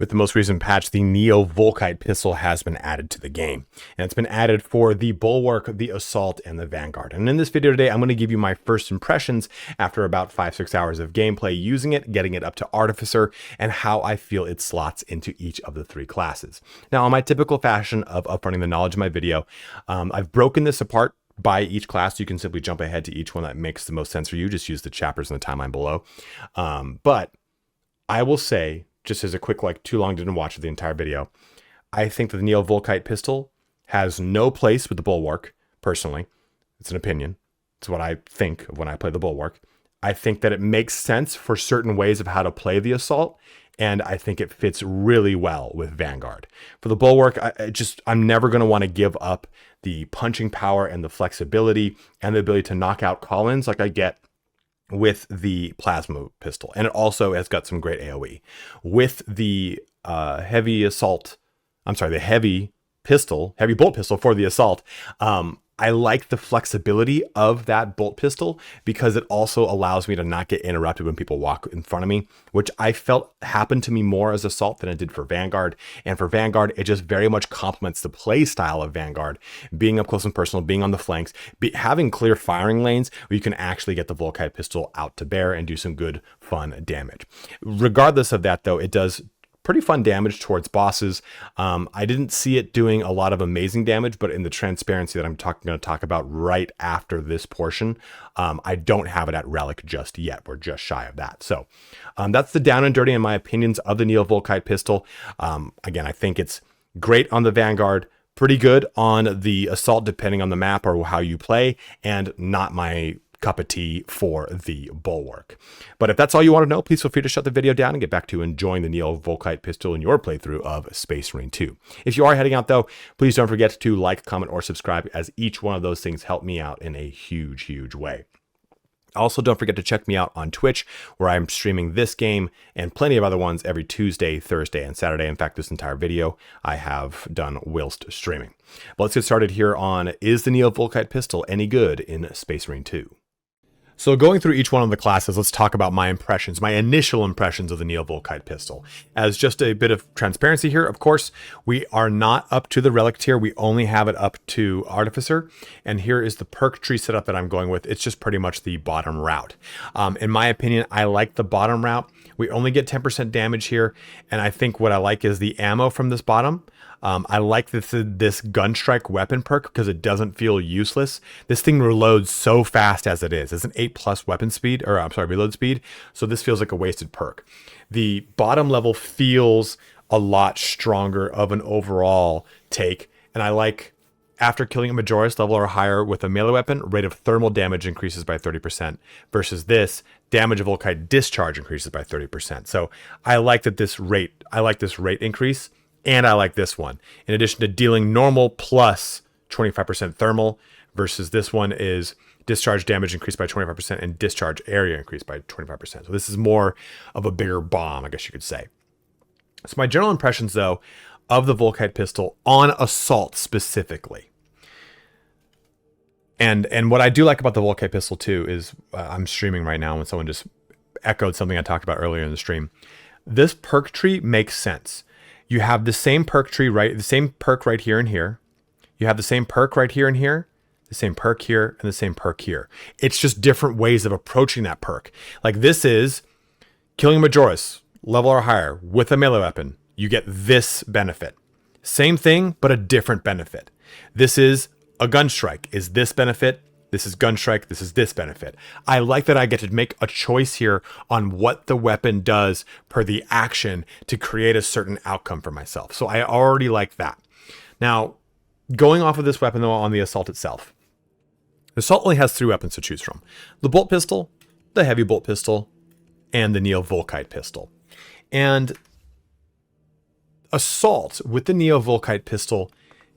With the most recent patch, the Neo-Volkite pistol has been added to the game. And it's been added for the Bulwark, the Assault, and the Vanguard. And in this video today, I'm going to give you my first impressions after about 5-6 hours of gameplay using it, getting it up to Artificer, and how I feel it slots into each of the three classes. Now, in my typical fashion of upfronting the knowledge in my video, I've broken this apart by each class. You can simply jump ahead to each one that makes the most sense for you. Just use the chapters in the timeline below. But I will say, just as a quick, too long didn't watch the entire video, I think that the Neo-Volkite pistol has no place with the Bulwark, personally. It's an opinion. It's what I think of when I play the Bulwark. I think that it makes sense for certain ways of how to play the Assault, and I think it fits really well with Vanguard. For the Bulwark, I'm never going to want to give up the punching power and the flexibility and the ability to knock out call-ins like I get with the plasma pistol. And it also has got some great AoE. With the heavy bolt pistol for the Assault, I like the flexibility of that bolt pistol because it also allows me to not get interrupted when people walk in front of me, which I felt happened to me more as Assault than it did for Vanguard. And for Vanguard, it just very much complements the play style of Vanguard, being up close and personal, being on the flanks, having clear firing lanes where you can actually get the Volkite pistol out to bear and do some good, fun damage. Regardless of that, though, it does pretty fun damage towards bosses. I didn't see it doing a lot of amazing damage, but in the transparency that I'm going to talk about right after this portion, I don't have it at Relic just yet. We're just shy of that. So that's the down and dirty in my opinions of the Neo-Volkite pistol. Again, I think it's great on the Vanguard, pretty good on the Assault depending on the map or how you play, and not my cup of tea for the Bulwark. But if that's all you want to know, please feel free to shut the video down and get back to enjoying the Neo-Volkite pistol in your playthrough of Space Marine 2. If you are heading out though, please don't forget to like, comment, or subscribe, as each one of those things help me out in a huge, huge way. Also, don't forget to check me out on Twitch, where I'm streaming this game and plenty of other ones every Tuesday, Thursday, and Saturday. In fact, this entire video I have done whilst streaming. But let's get started here on, is the Neo-Volkite pistol any good in Space Marine 2? So going through each one of the classes, let's talk about my impressions, my initial impressions of the Neo-Volkite pistol. As just a bit of transparency here, of course, we are not up to the Relic tier. We only have it up to Artificer. And here is the perk tree setup that I'm going with. It's just pretty much the bottom route. In my opinion, I like the bottom route. We only get 10% damage here. And I think what I like is the ammo from this bottom. I like this gun strike weapon perk because it doesn't feel useless. This thing reloads so fast as it is. It's an 8+ weapon speed, or reload speed. So this feels like a wasted perk. The bottom level feels a lot stronger of an overall take. And I like, after killing a Majoris level or higher with a melee weapon, rate of thermal damage increases by 30%, versus this, damage of Volkite discharge increases by 30%. So I like this rate increase. And I like this one. In addition to dealing normal plus 25% thermal, versus this one is discharge damage increased by 25% and discharge area increased by 25%. So this is more of a bigger bomb, I guess you could say. So my general impressions, though, of the Volkite pistol on Assault specifically. And what I do like about the Volkite pistol, too, is I'm streaming right now, and someone just echoed something I talked about earlier in the stream. This perk tree makes sense. You have the same perk tree, the same perk right here and here. You have the same perk right here and here, the same perk here, and the same perk here. It's just different ways of approaching that perk. Like this is killing a Majoris, level or higher, with a melee weapon. You get this benefit. Same thing, but a different benefit. This is a gun strike. Is this benefit? This is gun strike. This is this benefit. I like that I get to make a choice here on what the weapon does per the action to create a certain outcome for myself. So I already like that. Now, going off of this weapon though on the Assault itself, the Assault only has 3 weapons to choose from: the bolt pistol, the heavy bolt pistol, and the Neo-Volkite pistol. And Assault with the Neo-Volkite pistol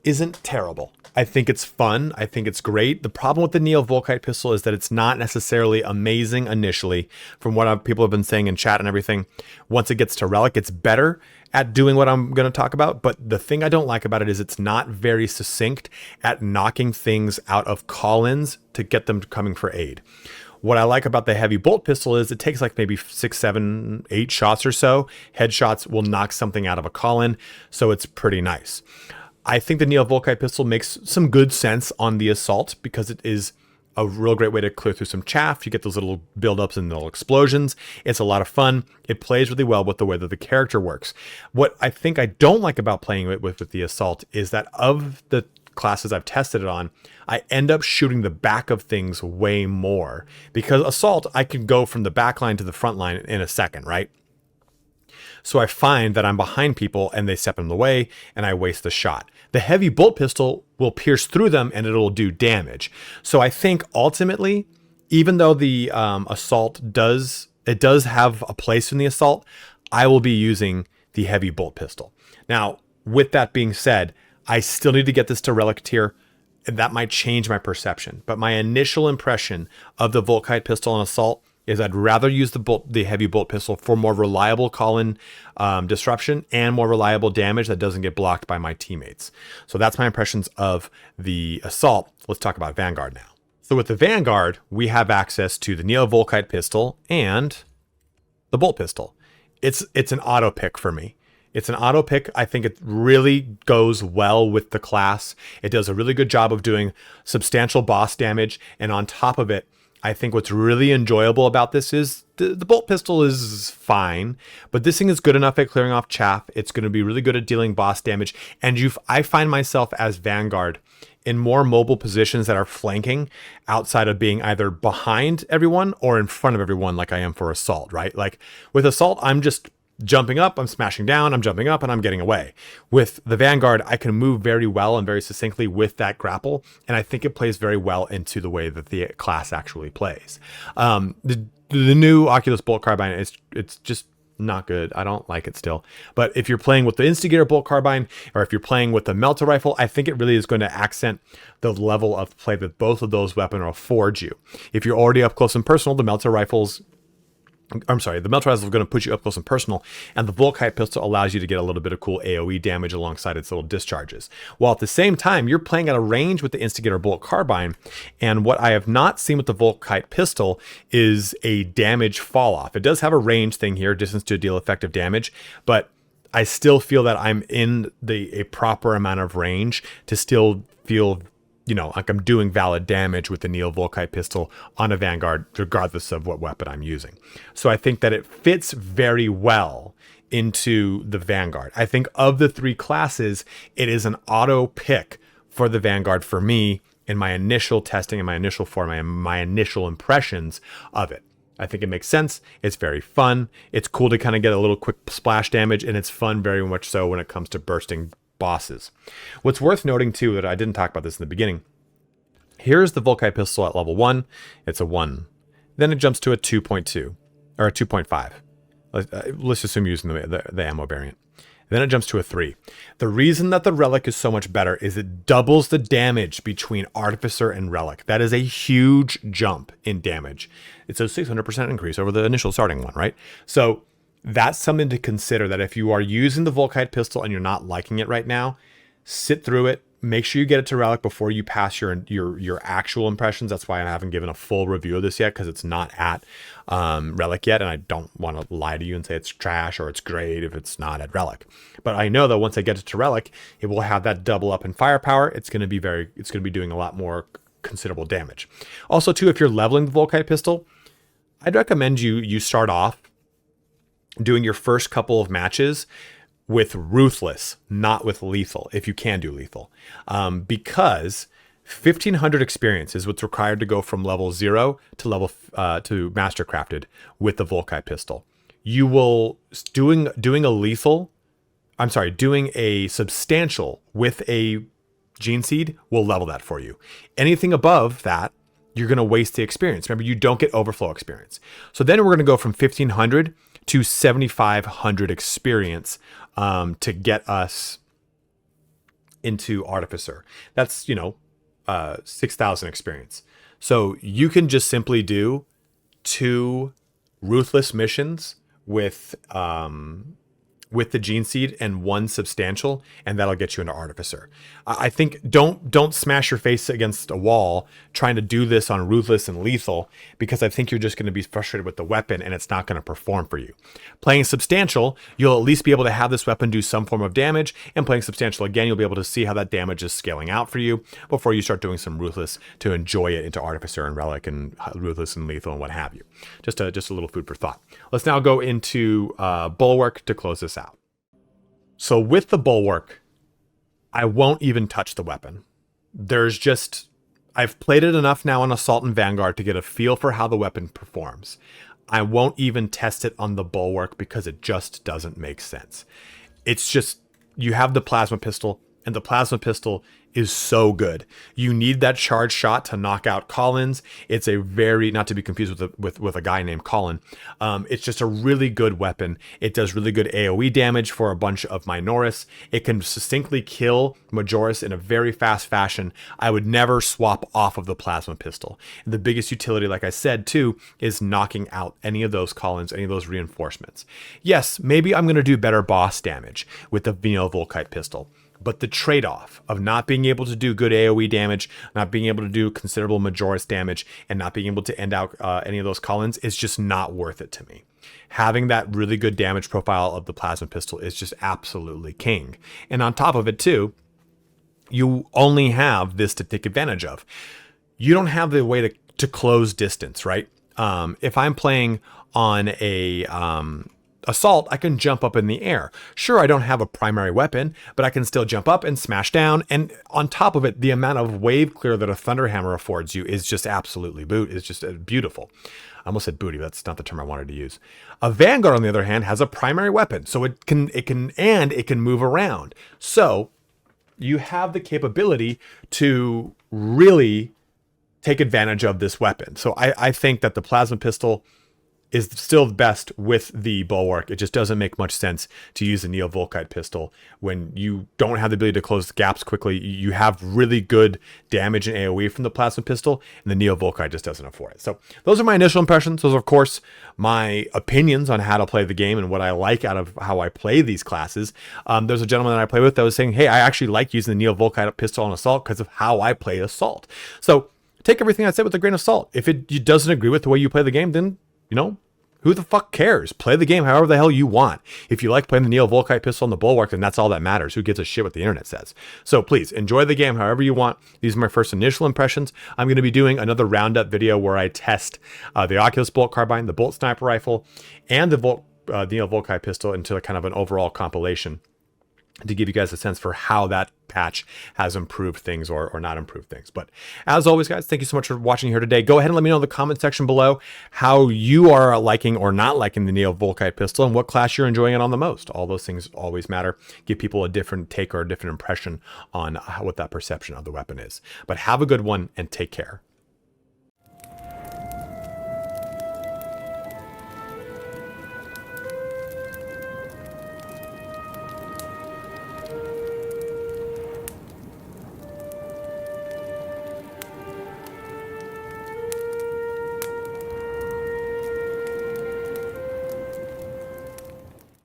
isn't terrible. I think it's fun. I think it's great. The problem with the Neo-Volkite pistol is that it's not necessarily amazing initially, from what people have been saying in chat and everything. Once it gets to Relic, it's better at doing what I'm going to talk about. But the thing I don't like about it is it's not very succinct at knocking things out of call-ins to get them coming for aid. What I like about the heavy bolt pistol is it takes like maybe 6, 7, 8 shots or so. Headshots will knock something out of a call-in, so it's pretty nice. I think the Neo-Volkite pistol makes some good sense on the assault because it is a real great way to clear through some chaff. You get those little buildups and little explosions. It's a lot of fun. It plays really well with the way that the character works. What I think I don't like about playing it with the assault is that of the classes I've tested it on, I end up shooting the back of things way more. Because assault, I can go from the back line to the front line in a second, right? So I find that I'm behind people and they step in the way and I waste the shot. The heavy bolt pistol will pierce through them and it'll do damage. So I think ultimately, even though the assault does have a place in the assault, I will be using the heavy bolt pistol. Now, with that being said, I still need to get this to relic tier. And that might change my perception. But my initial impression of the Volkite pistol and assault is I'd rather use the heavy bolt pistol for more reliable call-in disruption and more reliable damage that doesn't get blocked by my teammates. So that's my impressions of the assault. Let's talk about Vanguard now. So with the Vanguard, we have access to the Neo-Volkite pistol and the bolt pistol. It's an auto pick for me. It's an auto pick. I think it really goes well with the class. It does a really good job of doing substantial boss damage, and on top of it, I think what's really enjoyable about this is the bolt pistol is fine, but this thing is good enough at clearing off chaff. It's going to be really good at dealing boss damage. And I find myself as Vanguard in more mobile positions that are flanking outside of being either behind everyone or in front of everyone like I am for Assault, right? Like with Assault, I'm just jumping up, I'm smashing down, I'm jumping up, and I'm getting away. With the Vanguard, I can move very well and very succinctly with that grapple, and I think it plays very well into the way that the class actually plays. The new Oculus Bolt Carbine, it's just not good. I don't like it still. But if you're playing with the Instigator Bolt Carbine, or if you're playing with the Melter Rifle, I think it really is going to accent the level of play that both of those weapons will afford you. If you're already up close and personal, the Melter Rifles... the Melter Rifle is going to put you up close and personal, and the Volkite pistol allows you to get a little bit of cool AoE damage alongside its little discharges. While at the same time, you're playing at a range with the Instigator Bolt Carbine, and what I have not seen with the Volkite pistol is a damage fall off. It does have a range thing here, distance to deal effective damage, but I still feel that I'm in a proper amount of range to still feel like I'm doing valid damage with the Neo-Volkite pistol on a Vanguard, regardless of what weapon I'm using. So I think that it fits very well into the Vanguard. I think of the three classes, it is an auto pick for the Vanguard for me in my initial testing, in my initial form, and my initial impressions of it. I think it makes sense. It's very fun. It's cool to kind of get a little quick splash damage, and it's fun very much so when it comes to bursting bosses. What's worth noting too, that I didn't talk about this in the beginning, here's the Volkite pistol at level 1. It's a 1. Then it jumps to a 2.2 or a 2.5. Let's assume using the ammo variant. Then it jumps to a 3. The reason that the Relic is so much better is it doubles the damage between Artificer and Relic. That is a huge jump in damage. It's a 600% increase over the initial starting one, right? So that's something to consider, that if you are using the Volkite pistol and you're not liking it right now, sit through it. Make sure you get it to Relic before you pass your actual impressions. That's why I haven't given a full review of this yet, because it's not at Relic yet, and I don't want to lie to you and say it's trash or it's great if it's not at Relic. But I know that once I get it to Relic, it will have that double up in firepower. It's going to be doing a lot more considerable damage. Also, too, if you're leveling the Volkite pistol, I'd recommend you start off doing your first couple of matches with Ruthless, not with Lethal, if you can do Lethal. Because 1,500 experience is what's required to go from level 0 to to Mastercrafted with the Volkite pistol. You will, doing a substantial with a Gene Seed will level that for you. Anything above that, you're going to waste the experience. Remember, you don't get overflow experience. So then we're going to go from 1,500 to 7,500 experience to get us into Artificer. That's, 6,000 experience. So you can just simply do 2 Ruthless missions with with the Gene Seed and 1 Substantial, and that'll get you into Artificer. I think don't smash your face against a wall trying to do this on Ruthless and Lethal, because I think you're just going to be frustrated with the weapon and it's not going to perform for you. Playing Substantial, you'll at least be able to have this weapon do some form of damage, and playing Substantial again, you'll be able to see how that damage is scaling out for you before you start doing some Ruthless to enjoy it into Artificer and Relic and Ruthless and Lethal and what have you. Just a little food for thought. Let's now go into Bulwark to close this out. So with the Bulwark, I won't even touch the weapon. I've played it enough now on Assault and Vanguard to get a feel for how the weapon performs. I won't even test it on the Bulwark because it just doesn't make sense. It's just, you have the plasma pistol, and the plasma pistol is so good. You need that charge shot to knock out Collins. It's a very, not to be confused with a guy named Colin. It's just a really good weapon. It does really good AoE damage for a bunch of Minoris. It can succinctly kill Majoris in a very fast fashion. I would never swap off of the plasma pistol. The biggest utility, like I said too, is knocking out any of those Collins, any of those reinforcements. Yes, maybe I'm going to do better boss damage with the Neo-Volkite pistol. But the trade-off of not being able to do good AoE damage, not being able to do considerable Majoris damage, and not being able to end out any of those Collins is just not worth it to me. Having that really good damage profile of the plasma pistol is just absolutely king. And on top of it too, you only have this to take advantage of. You don't have the way to close distance, right? If I'm playing on a Assault, I can jump up in the air. Sure, I don't have a primary weapon, but I can still jump up and smash down. And on top of it, the amount of wave clear that a Thunderhammer affords you is just absolutely beautiful. I almost said booty, but that's not the term I wanted to use. A Vanguard, on the other hand, has a primary weapon, so it can move around. So you have the capability to really take advantage of this weapon. So I think that the plasma pistol is still the best with the Bulwark. It just doesn't make much sense to use the Neo-Volkite pistol when you don't have the ability to close gaps quickly. You have really good damage and AoE from the plasma pistol, and the Neo-Volkite just doesn't afford it. So those are my initial impressions. Those are, of course, my opinions on how to play the game and what I like out of how I play these classes. There's a gentleman that I play with that was saying, hey, I actually like using the Neo-Volkite pistol on Assault because of how I play Assault. So take everything I said with a grain of salt. If it doesn't agree with the way you play the game, then, who the fuck cares? Play the game however the hell you want. If you like playing the Neo-Volkite pistol on the Bulwark, then that's all that matters. Who gives a shit what the internet says? So please enjoy the game however you want. These are my first initial impressions. I'm going to be doing another roundup video where I test the Oculus Bolt Carbine, the Bolt Sniper Rifle, and the Neo-Volkite pistol into kind of an overall compilation to give you guys a sense for how that patch has improved things or not improved things. But as always, guys, thank you so much for watching here today. Go ahead and let me know in the comment section below how you are liking or not liking the Neo-Volkite pistol and what class you're enjoying it on the most. All those things always matter. Give people a different take or a different impression on what that perception of the weapon is. But have a good one and take care.